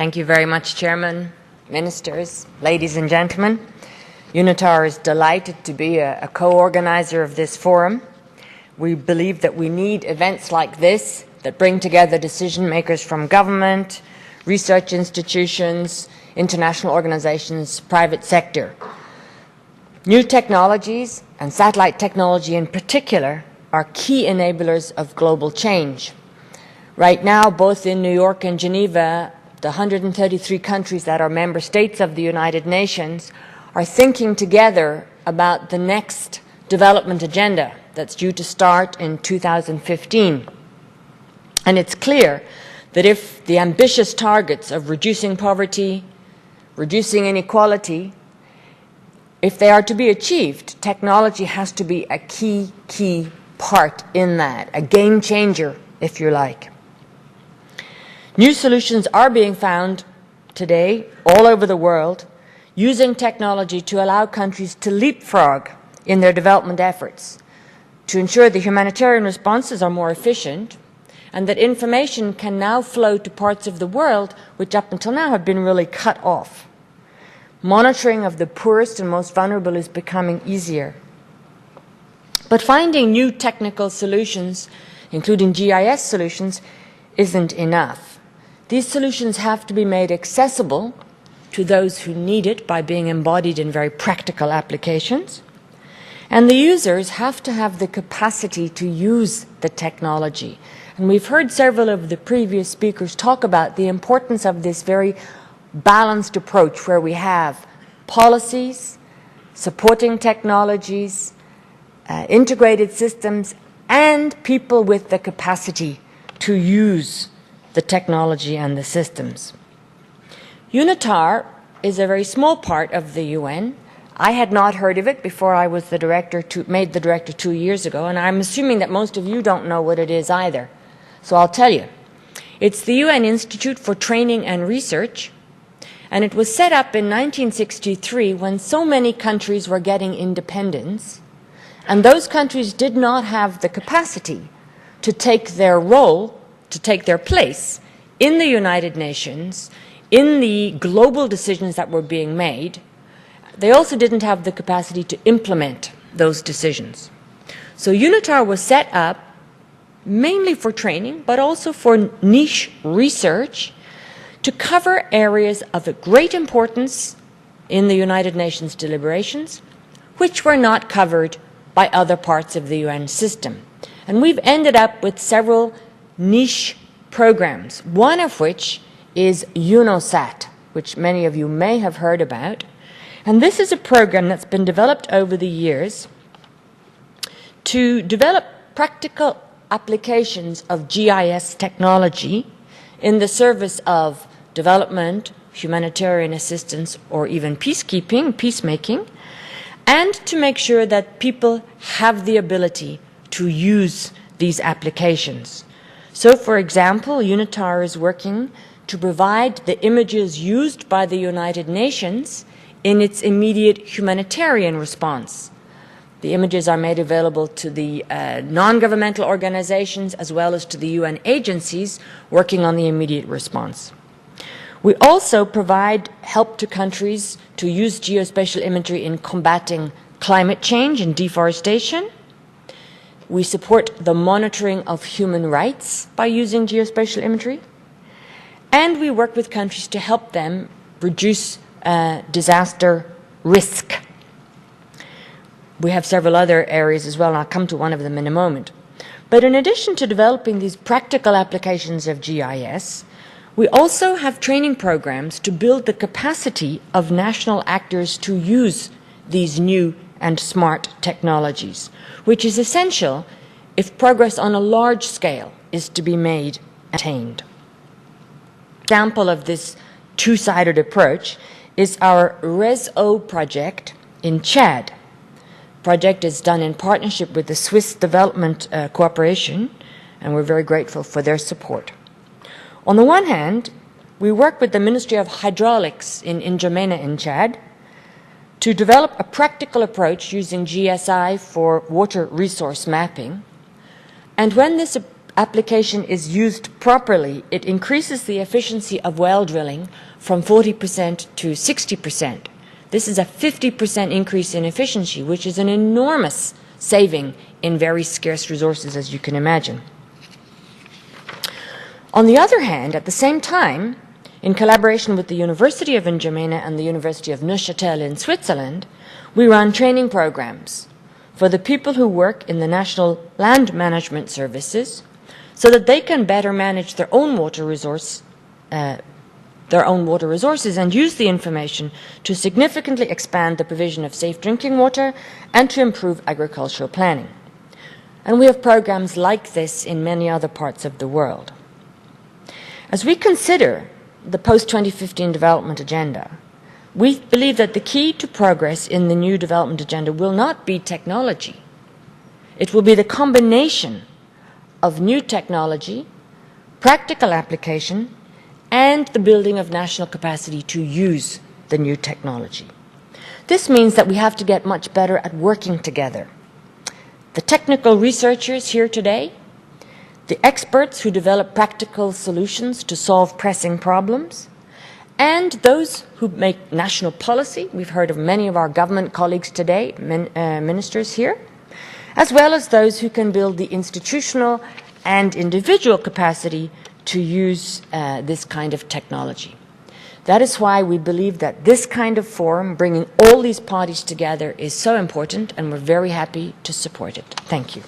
Thank you very much, Chairman, Ministers, ladies and gentlemen. UNITAR is delighted to be a co-organizer of this forum. We believe that we need events like this that bring together decision makers from government, research institutions, international organizations, private sector. New technologies, and satellite technology in particular, are key enablers of global change. Right now, both in New York and Geneva, the 133 countries that are member states of the United Nations are thinking together about the next development agenda that's due to start in 2015. And it's clear that if the ambitious targets of reducing poverty, reducing inequality, if they are to be achieved, technology has to be a key part in that, a game changer, if you like. New solutions are being found today all over the world, using technology to allow countries to leapfrog in their development efforts, to ensure the humanitarian responses are more efficient, and that information can now flow to parts of the world which up until now have been really cut off. Monitoring of the poorest and most vulnerable is becoming easier. But finding new technical solutions, including GIS solutions, isn't enough. These solutions have to be made accessible to those who need it by being embodied in very practical applications. And the users have to have the capacity to use the technology. And we've heard several of the previous speakers talk about the importance of this very balanced approach where we have policies, supporting technologies, integrated systems, and people with the capacity to use the technology and the systems. UNITAR is a very small part of the UN. I had not heard of it before I was made the director 2 years ago, and I'm assuming that most of you don't know what it is either. So I'll tell you. It's the UN Institute for Training and Research, and it was set up in 1963 when so many countries were getting independence, and those countries did not have the capacity to take their role, to take their place in the United Nations, in the global decisions that were being made. They also didn't have the capacity to implement those decisions. So UNITAR was set up mainly for training, but also for niche research to cover areas of great importance in the United Nations deliberations, which were not covered by other parts of the UN system. And we've ended up with several niche programs, one of which is UNOSAT, which many of you may have heard about. And this is a program that's been developed over the years to develop practical applications of GIS technology in the service of development, humanitarian assistance, or even peacemaking, and to make sure that people have the ability to use these applications. So, for example, UNITAR is working to provide the images used by the United Nations in its immediate humanitarian response. The images are made available to the non-governmental organizations as well as to the UN agencies working on the immediate response. We also provide help to countries to use geospatial imagery in combating climate change and deforestation. We support the monitoring of human rights by using geospatial imagery. And we work with countries to help them reduce disaster risk. We have several other areas as well, and I'll come to one of them in a moment. But in addition to developing these practical applications of GIS, we also have training programs to build the capacity of national actors to use these new and smart technologies, which is essential if progress on a large scale is to be made and attained. An example of this two-sided approach is our RES-O project in Chad. The project is done in partnership with the Swiss Development Cooperation, and we're very grateful for their support. On the one hand, we work with the Ministry of Hydraulics in N'Djamena in Chad to develop a practical approach using GSI for water resource mapping. And when this application is used properly, it increases the efficiency of well drilling from 40% to 60%. This is a 50% increase in efficiency, which is an enormous saving in very scarce resources, as you can imagine. On the other hand, at the same time, in collaboration with the University of N'Djamena and the University of Neuchâtel in Switzerland, we run training programs for the people who work in the National Land Management Services so that they can better manage their own water resources and use the information to significantly expand the provision of safe drinking water and to improve agricultural planning. And we have programs like this in many other parts of the world. As we consider the post-2015 development agenda, we believe that the key to progress in the new development agenda will not be technology. It will be the combination of new technology, practical application, and the building of national capacity to use the new technology. This means that we have to get much better at working together. The technical researchers here today, the experts who develop practical solutions to solve pressing problems, and those who make national policy. We've heard of many of our government colleagues today, ministers here, as well as those who can build the institutional and individual capacity to use this kind of technology. That is why we believe that this kind of forum, bringing all these parties together, is so important, and we're very happy to support it. Thank you.